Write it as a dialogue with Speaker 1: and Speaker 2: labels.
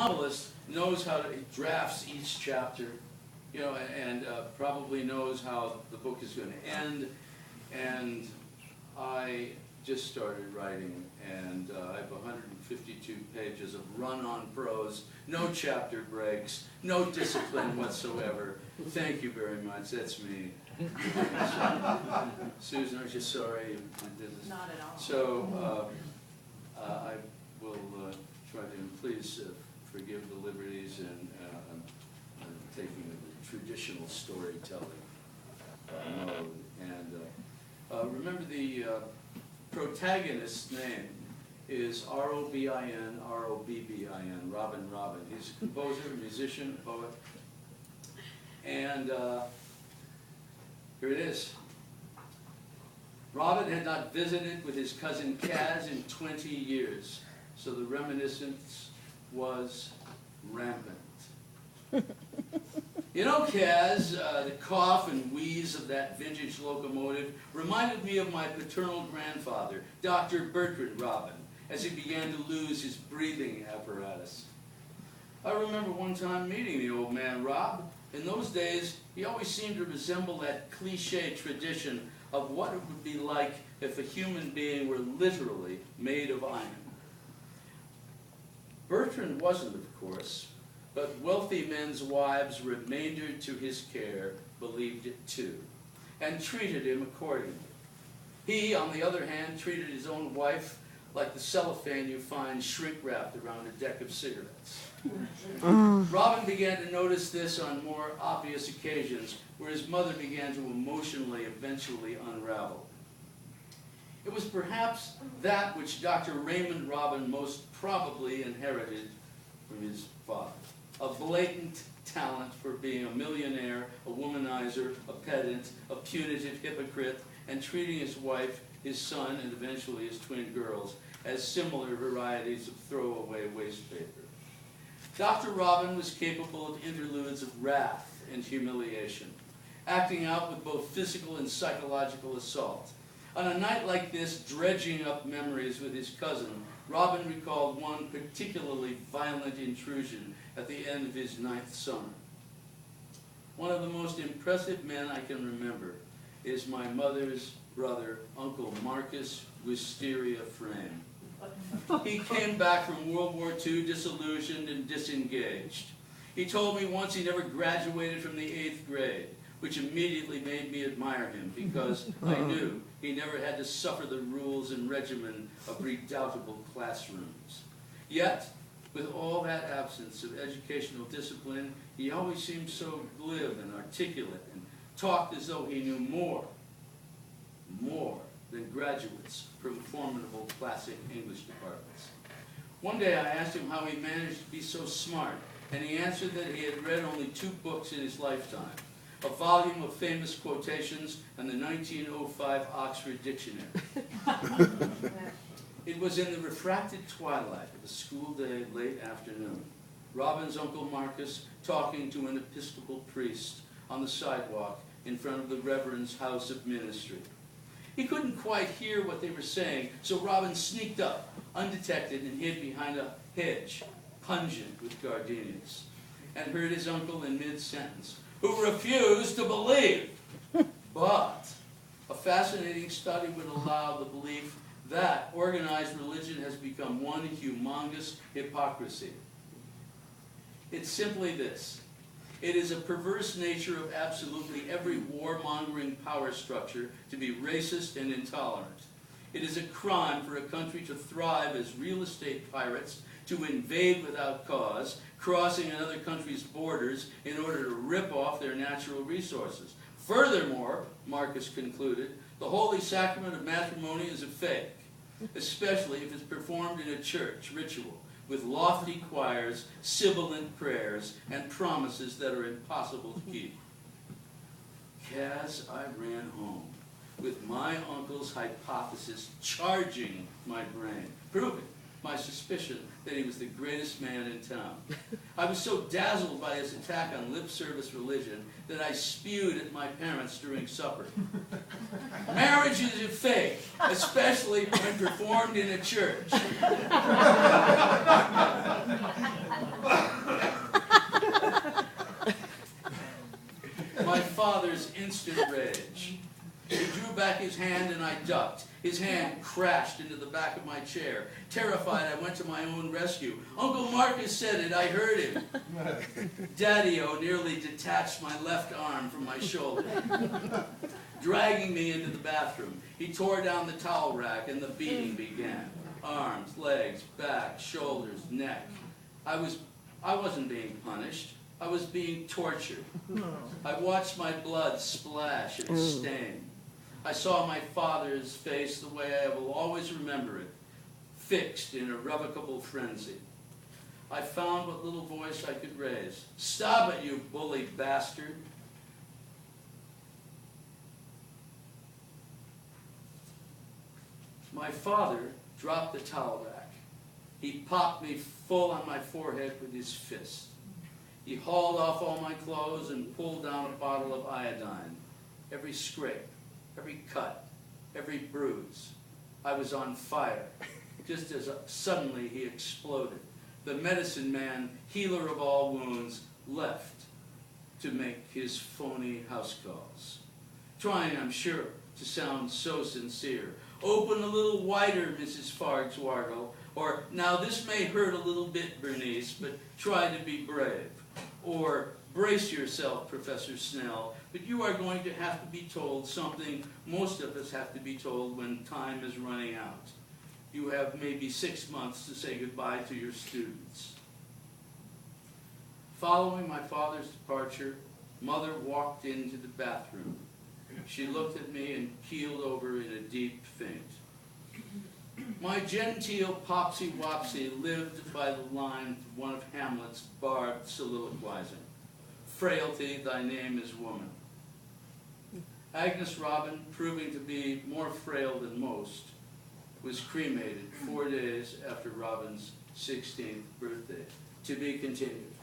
Speaker 1: novelist knows how to, he drafts each chapter, you know, and probably knows how the book is going to end. And I just started writing, and I have 152 pages of run-on prose, no chapter breaks, no discipline whatsoever. Thank you very much. That's me. Susan, aren't you sorry you did this?
Speaker 2: Not at all.
Speaker 1: So I will try to, please forgive the liberties, and I'm taking the traditional storytelling mode. And remember, the protagonist's name is R-O-B-I-N, R-O-B-B-I-N, Robin Robin. He's a composer, musician, poet. And here it is. Robin had not visited with his cousin Kaz in 20 years, so the reminiscence was rampant. You know, Kaz, the cough and wheeze of that vintage locomotive reminded me of my paternal grandfather, Dr. Bertrand Robin, as he began to lose his breathing apparatus. I remember one time meeting the old man, Rob. In those days, he always seemed to resemble that cliche tradition of what it would be like if a human being were literally made of iron. Bertrand wasn't, of course, but wealthy men's wives remaindered to his care believed it too, and treated him accordingly. He, on the other hand, treated his own wife like the cellophane you find shrink-wrapped around a deck of cigarettes. Robin began to notice this on more obvious occasions, where his mother began to emotionally eventually unravel. It was perhaps that which Dr. Raymond Robin most probably inherited from his father. A blatant talent for being a millionaire, a womanizer, a pedant, a punitive hypocrite, and treating his wife, his son, and eventually his twin girls as similar varieties of throwaway waste paper. Dr. Robin was capable of interludes of wrath and humiliation, acting out with both physical and psychological assault. On a night like this, dredging up memories with his cousin, Robin recalled one particularly violent intrusion at the end of his 9th summer. One of the most impressive men I can remember is my mother's brother, Uncle Marcus Wisteria Frame. He came back from World War II disillusioned and disengaged. He told me once he never graduated from the 8th grade, which immediately made me admire him because I knew he never had to suffer the rules and regimen of redoubtable classrooms. Yet, with all that absence of educational discipline, he always seemed so glib and articulate and talked as though he knew more than graduates from formidable classic English departments. One day I asked him how he managed to be so smart, and he answered that he had read only 2 books in his lifetime, a volume of famous quotations and the 1905 Oxford Dictionary. It was in the refracted twilight of a school day late afternoon, Robin's Uncle Marcus talking to an Episcopal priest on the sidewalk in front of the Reverend's house of ministry. He couldn't quite hear what they were saying, so Robin sneaked up, undetected, and hid behind a hedge, pungent with gardenias, and heard his uncle in mid-sentence, who refused to believe. But a fascinating study would allow the belief that organized religion has become one humongous hypocrisy. It's simply this. It is a perverse nature of absolutely every warmongering power structure to be racist and intolerant. It is a crime for a country to thrive as real estate pirates, to invade without cause, crossing another country's borders in order to rip off their natural resources. Furthermore, Marcus concluded, the holy sacrament of matrimony is a fake, especially if it's performed in a church ritual, with lofty choirs, sibilant prayers, and promises that are impossible to keep. Kaz, I ran home with my uncle's hypothesis charging my brain, proving my suspicion that he was the greatest man in town. I was so dazzled by his attack on lip service religion that I spewed at my parents during supper. Marriage is a fake, especially when performed in a church. instant rage. He drew back his hand and I ducked. His hand crashed into the back of my chair. Terrified, I went to my own rescue. Uncle Marcus said it, I heard him. Daddy-O nearly detached my left arm from my shoulder, dragging me into the bathroom. He tore down the towel rack and the beating began. Arms, legs, back, shoulders, neck. I wasn't being punished. I was being tortured. I watched my blood splash and stain. I saw my father's face the way I will always remember it, fixed in irrevocable frenzy. I found what little voice I could raise. Stop it, you bully bastard. My father dropped the towel rack. He popped me full on my forehead with his fist. He hauled off all my clothes and pulled down a bottle of iodine. Every scrape, every cut, every bruise. I was on fire, just as suddenly he exploded. The medicine man, healer of all wounds, left to make his phony house calls. Trying, I'm sure, to sound so sincere. Open a little wider, Mrs. Farnswartle, or now this may hurt a little bit, Bernice, but try to be brave. Or brace yourself, Professor Snell, but you are going to have to be told something most of us have to be told when time is running out. You have maybe 6 months to say goodbye to your students. Following my father's departure, Mother walked into the bathroom. She looked at me and keeled over in a deep faint. My genteel Popsy-Wopsy lived by the line of one of Hamlet's barbed soliloquizing. Frailty, thy name is woman. Agnes Robin, proving to be more frail than most, was cremated 4 days after Robin's 16th birthday. To be continued.